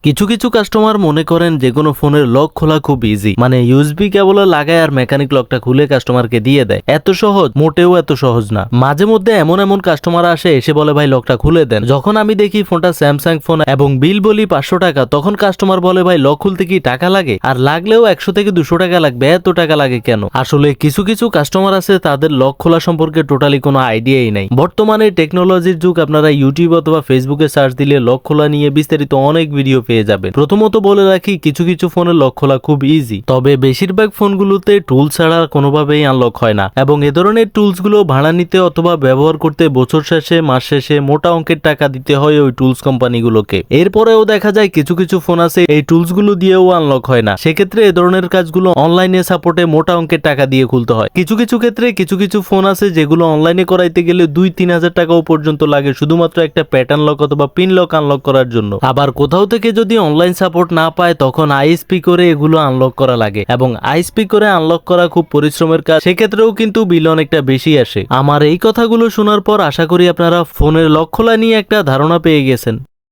কিছু কিছু কাস্টমার মনে করেন যে কোনো ফোনের লক খোলা খুব ইজি, মানে ইউএসবি কেবল লাগায় আর মেকানিক লকটা খুলে কাস্টমারকে দিয়ে দেয়। এত সহজ? মোটেও এত সহজ না। মাঝে মধ্যে এমন এমন কাস্টমার আসে, এসে বলে ভাই লকটা খুলে দেন। যখন আমি দেখি ফোনটা স্যামসাং ফোন এবং বিল বলি 500 টাকা, তখন কাস্টমার বলে ভাই লক খুলতে কি টাকা লাগে? আর লাগলেও 100 থেকে 200 টাকা লাগবে, এত টাকা লাগে কেন? আসলে কিছু কিছু কাস্টমার আছে তাদের লক খোলা সম্পর্কে টোটালি কোনো আইডিয়াই নাই। বর্তমানে টেকনোলজির যুগ, আপনারা ইউটিউব অথবা ফেসবুকে সার্চ দিলে লক খোলা নিয়ে বিস্তারিত অনেক ভিডিও পেয়ে যাবেন। প্রথমত বলে রাখি, কিছু কিছু ফোনের লক খোলা খুব ইজি, তবে বেশিরভাগ ফোনগুলোতে টুল ছাড়া কোনোভাবেই আনলক হয় না, এবং এ ধরনের টুলস গুলো ভাড়া নিতে অথবা ব্যবহার করতে বছর শেষে মাস শেষে মোটা অঙ্কের টাকা দিতে হয় ওই টুলস কোম্পানিগুলোকে। এরপরেও দেখা যায় কিছু কিছু ফোন আছে এই টুলস গুলো দিয়েও আনলক হয় না, সেক্ষেত্রে এ ধরনের কাজগুলো অনলাইনে সাপোর্টে মোটা অঙ্কের টাকা দিয়ে খুলতে হয়। কিছু কিছু ক্ষেত্রে কিছু কিছু ফোন আছে যেগুলো অনলাইনে করাইতে গেলে 2-3 হাজার টাকাও পর্যন্ত লাগে শুধুমাত্র একটা প্যাটার্ন লক অথবা পিন লক আনলক করার জন্য। আবার কোথাও থেকে যদি অনলাইন সাপোর্ট না পায়, তখন আইএসপি করে এগুলো আনলক করা লাগে, এবং আইএসপি করে আনলক করা খুব পরিশ্রমের কাজ, সেক্ষেত্রেও কিন্তু বিল অনেকটা বেশি আসে। আমার এই কথাগুলো শোনার পর আশা করি আপনারা ফোনের লক খোলা নিয়ে একটা ধারণা পেয়ে গেছেন।